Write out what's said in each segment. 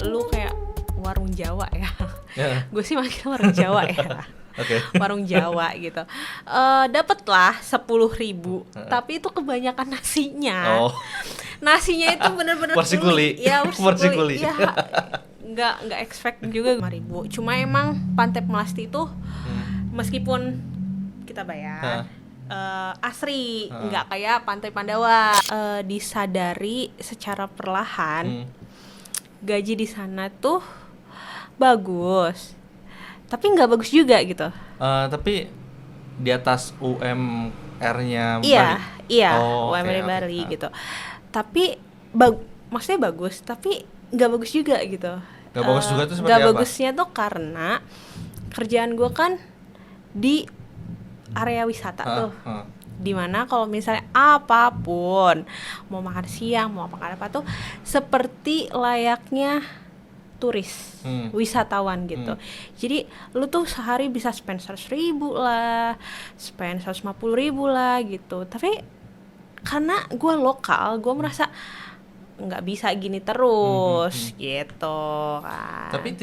lu kayak warung Jawa ya. Ya. Gue sih makin warung Jawa ya. Oke. Warung Jawa gitu. Dapatlah 10.000, tapi itu kebanyakan nasinya. Oh. Nasinya itu bener-bener Porsi kuli. Ya, Porsi kuli. Ya, nggak expect juga 5.000. Cuma emang Pantep Melasti itu meskipun kita bayar asri, nggak kayak Pantai Pandawa. Disadari secara perlahan gaji di sana tuh bagus, tapi nggak bagus juga gitu. Tapi di atas UMR-nya Iya, Bali? iya, Oh, UMR oke. Bali gitu. Tapi maksudnya bagus, tapi nggak bagus juga gitu. Nggak bagus juga tuh seperti nggak apa? bagusnya tuh karena kerjaan gue kan di area wisata tuh. Dimana kalau misalnya apapun, mau makan siang, mau makan apa tuh seperti layaknya turis, wisatawan gitu. Jadi lu tuh sehari bisa spend 100.000 lah, spend 150.000 lah gitu. Tapi karena gue lokal, gue merasa nggak bisa gini terus gitu kan. Tapi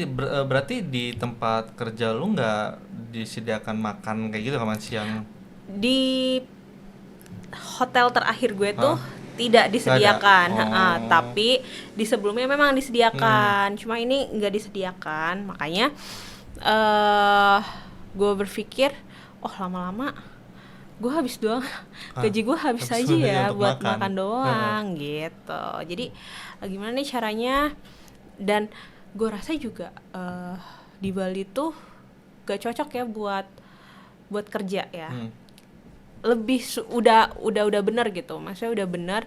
berarti di tempat kerja lu nggak disediakan makan kayak gitu kan siang? Di hotel terakhir gue tuh tidak disediakan, tapi di sebelumnya memang disediakan, cuma ini nggak disediakan, makanya gue berpikir, lama-lama gue habis doang, gaji gue habis aja ya buat makan doang gitu. Jadi gimana nih caranya? Dan gue rasa juga di Bali tuh gak cocok ya buat kerja ya. Lebih udah benar gitu, maksudnya udah benar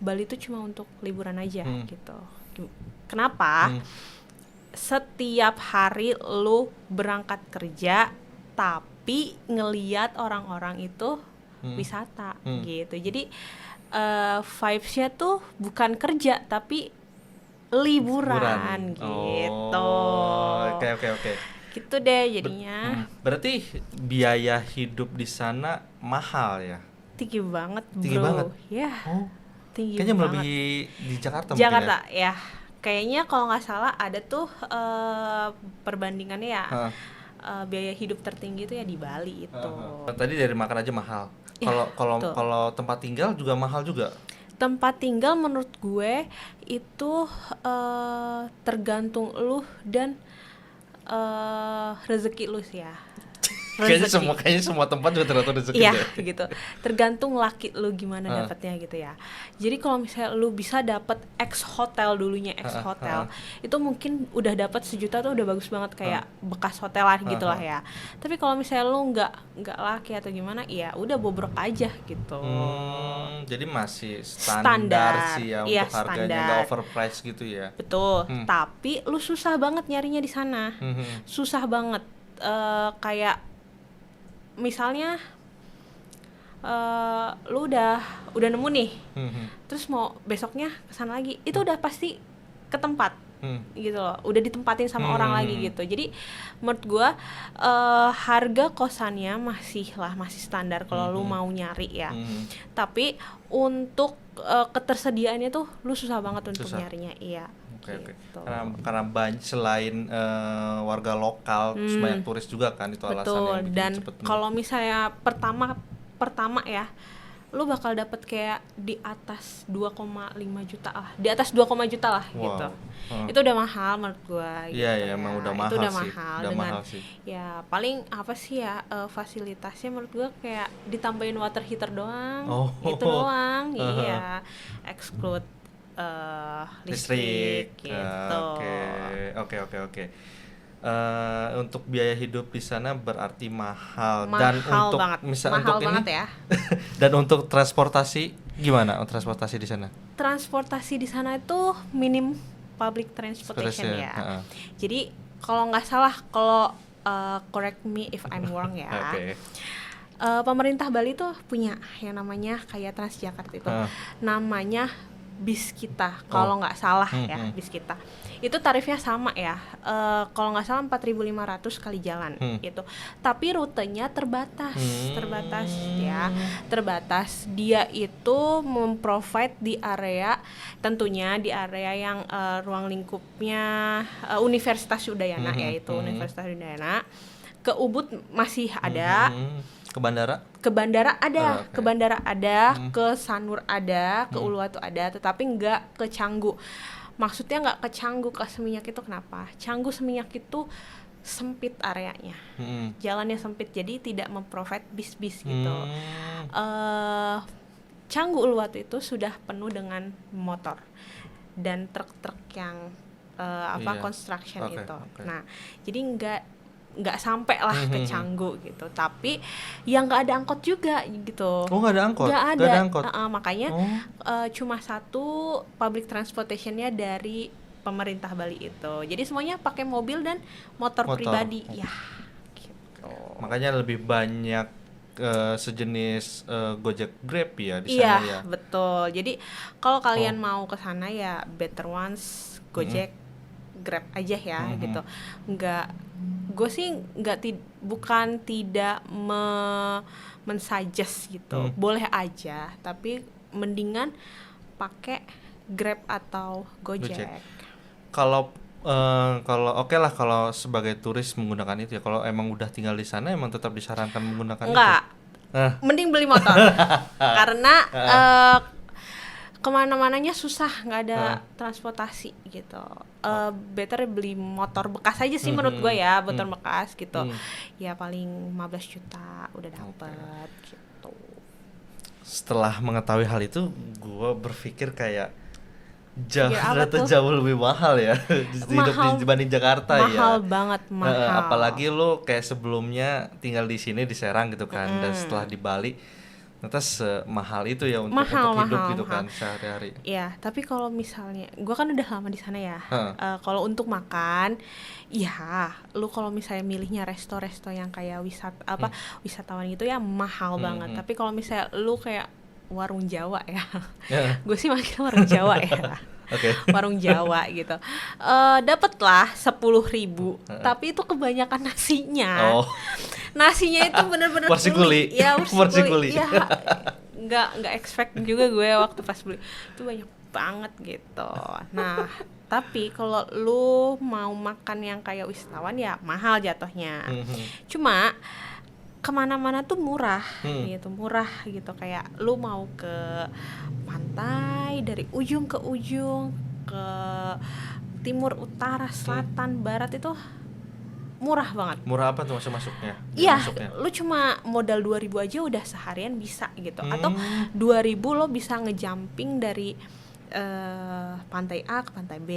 Bali itu cuma untuk liburan aja gitu. Kenapa? Setiap hari lu berangkat kerja tapi ngeliat orang-orang itu wisata gitu. Jadi vibes-nya tuh bukan kerja tapi liburan gitu. Oke. Gitu deh jadinya. Berarti biaya hidup di sana mahal ya? Tinggi banget, bro. Tinggi banget? Ya, tinggi kayaknya banget. melebihi di Jakarta Jakarta mungkin ya? Kayaknya kalau nggak salah ada tuh perbandingannya ya. Biaya hidup tertinggi itu ya di Bali itu. Tadi dari makan aja mahal. Kalau tempat tinggal juga mahal juga? Tempat tinggal menurut gue itu tergantung lu dan rezeki lu sih ya. Kayaknya semua tempat juga tergantung rezeki. Iya gitu. Tergantung laki lu gimana dapatnya gitu ya. Jadi kalau misalnya lu bisa dapat X hotel dulunya itu mungkin udah dapat 1 juta tuh udah bagus banget kayak bekas hotel lah gitulah ya. Tapi kalau misalnya lu nggak laki atau gimana, ya udah bobrok aja gitu. Jadi masih standar sih ya untuk harganya, nggak overpriced gitu ya. Betul. Tapi lu susah banget nyarinya di sana. Susah banget. Kayak misalnya lu udah nemu nih, terus mau besoknya kesana lagi, itu udah pasti ke tempat gitu loh, udah ditempatin sama orang lagi gitu. Jadi menurut gua harga kosannya masih standar kalau lu mau nyari ya. Tapi untuk ketersediaannya tuh lu susah banget untuk nyarinya. Iya. Oke. Karena banyak selain warga lokal, terus banyak turis juga kan, itu alasannya. Betul. Dan kalau misalnya pertama ya, lu bakal dapet kayak di atas 2,5 juta lah, di atas 2, juta lah gitu. Itu udah mahal menurut gua. Iya, emang udah mahal. Itu udah sih. mahal udah dengan mahal sih. Ya paling apa sih ya, fasilitasnya menurut gua kayak ditambahin water heater doang, itu doang. Iya, exclude listrik gitu. Oke. Untuk biaya hidup di sana berarti mahal. Dan untuk banget. misalnya mahal untuk banget ini ya. dan untuk transportasi gimana? Transportasi di sana? Transportasi di sana itu minim public transportation ya. Jadi kalau nggak salah, kalau correct me if I'm wrong ya. Pemerintah Bali tuh punya yang namanya kayak Transjakarta itu, namanya bis kita kalau nggak salah ya, bis kita itu tarifnya sama ya, kalau nggak salah 4.500 kali jalan gitu, tapi rutenya terbatas ya, terbatas. Dia itu memprovide di area, tentunya di area yang ruang lingkupnya Universitas Udayana, yaitu Universitas Udayana. Ke Ubud masih ada, ke bandara ada, okay. ke bandara ada, ke Sanur ada, ke Uluwatu ada, tetapi nggak ke Canggu. Maksudnya nggak ke Canggu, ke Seminyak itu kenapa? Canggu Seminyak itu sempit areanya, jalannya sempit, jadi tidak memprovide bis-bis gitu. Canggu Uluwatu itu sudah penuh dengan motor dan truk-truk yang construction itu. Nah, jadi nggak sampai lah ke Canggu gitu, tapi yang nggak ada angkot juga gitu. Nggak ada angkot? Nggak ada angkot. Makanya cuma satu public transportationnya dari pemerintah Bali itu, jadi semuanya pakai mobil dan motor. Pribadi ya gitu. Makanya lebih banyak sejenis Gojek Grab ya di sana ya. Iya betul, jadi kalau kalian mau ke sana ya better ones Gojek Grab aja ya gitu. Gue sih bukan tidak mensuggest gitu, boleh aja, tapi mendingan pakai Grab atau Gojek. Kalau oke lah kalau sebagai turis menggunakan itu ya. Kalau emang udah tinggal di sana emang tetap disarankan menggunakan Enggak. itu. Mending beli motor karena kemana-mananya susah, nggak ada transportasi gitu. Better beli motor bekas aja sih menurut gue ya, motor bekas gitu. Ya paling 15 juta udah dapet gitu. Setelah mengetahui hal itu, gue berpikir kayak jauh lebih mahal ya dibanding Jakarta ya. Mahal banget, mahal. Apalagi lo kayak sebelumnya tinggal di sini di Serang gitu kan, dan setelah di Bali ternyata semahal itu ya untuk hidup gitu kan sehari-hari. Iya, tapi kalau misalnya gue kan udah lama di sana ya. Kalau untuk makan, ya lu kalau misalnya milihnya resto-resto yang kayak wisatawan gitu ya mahal banget. Tapi kalau misalnya lu kayak warung Jawa ya, gue sih makin warung Jawa ya. Warung Jawa gitu, dapatlah 10.000, tapi itu kebanyakan nasinya. Nasinya itu bener-bener porsi kuli. Ya, porsi kuli. Ya, nggak expect juga gue waktu pas beli itu banyak banget gitu. Nah, tapi kalau lu mau makan yang kayak wisatawan ya mahal jatuhnya. Cuma kemana-mana tuh murah gitu, kayak lu mau ke pantai dari ujung ke ujung, ke timur, utara, selatan, barat itu murah banget. Murah apa tuh masuknya? Iya, lu cuma modal 2.000 aja udah seharian bisa gitu. Atau 2.000 lo bisa ngejumping dari pantai A ke pantai B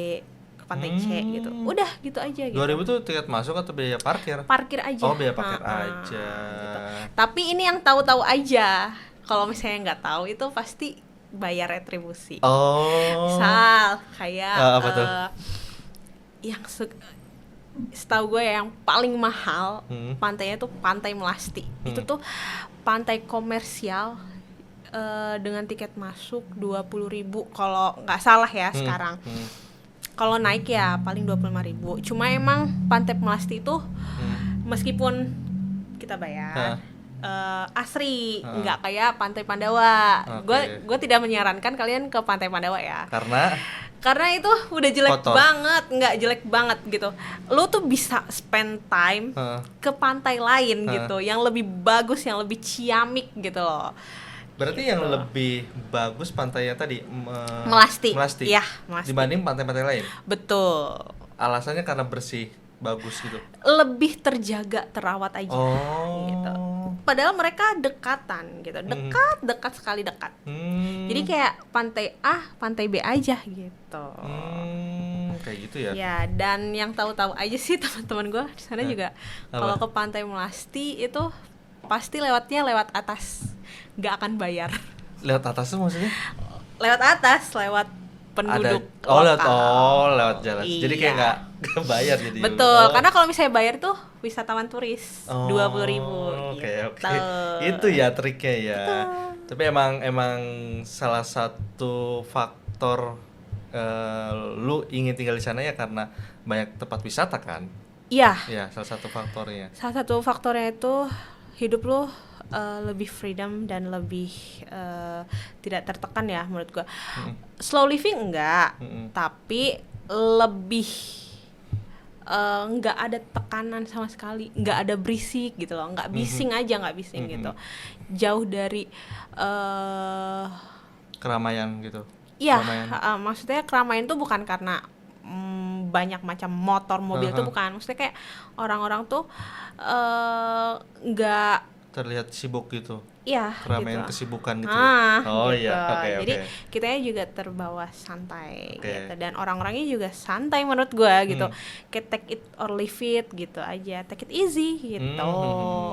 ke pantai C gitu. Udah gitu aja gitu. 2.000 tuh tiket masuk atau biaya parkir? Parkir aja. Oh, biaya parkir aja. Gitu. Tapi ini yang tahu-tahu aja. Kalau misalnya nggak tahu itu pasti bayar retribusi. Misal kayak apa tuh? Yang setahu gue yang paling mahal pantainya tuh Pantai Melasti. Itu tuh pantai komersial dengan tiket masuk 20.000 kalau nggak salah ya sekarang. Kalau naik ya paling 25.000. Cuma emang Pantai Melasti itu meskipun kita bayar asri, nggak kayak Pantai Pandawa. Gue tidak menyarankan kalian ke Pantai Pandawa ya. Karena itu udah jelek banget, nggak jelek banget gitu. Lo tuh bisa spend time ke pantai lain gitu, yang lebih bagus, yang lebih ciamik gitu loh. Berarti gitu. Yang lebih bagus pantainya tadi Melasti. Ya, Melasti. Dibanding pantai-pantai lain. Betul. Alasannya karena bersih, bagus gitu. Lebih terjaga, terawat aja gitu. Padahal mereka dekatan gitu, dekat sekali dekat. Jadi kayak pantai A, pantai B aja gitu. Kayak gitu ya. Ya, dan yang tahu-tahu aja sih teman-teman gue di sana juga kalau ke Pantai Melasti itu pasti lewatnya lewat atas, nggak akan bayar. Lewat atas tuh maksudnya? Lewat atas, lewat penduduk lewat jalan. Iya. Jadi kayak nggak bayar jadi. Betul, karena kalau misalnya bayar tuh wisatawan turis 20.000. Oke. Itu ya triknya ya. Betul. Tapi emang salah satu faktor faktor lu ingin tinggal di sana ya karena banyak tempat wisata kan? Iya. Ya, salah satu faktornya. Salah satu faktornya itu hidup lu lebih freedom dan lebih tidak tertekan ya menurut gua. Slow living enggak, tapi lebih nggak ada tekanan sama sekali, nggak ada berisik gitu loh, nggak bising aja, nggak bising gitu, jauh dari keramaian gitu. Iya, maksudnya keramaian tuh bukan karena banyak macam motor, mobil tuh bukan, maksudnya kayak orang-orang tuh nggak terlihat sibuk gitu. Iya, keramaian gitu. Kesibukan gitu. Gitu. Iya, jadi kitanya juga terbawa santai gitu, dan orang-orangnya juga santai menurut gue gitu, kayak take it or leave it gitu aja, take it easy gitu.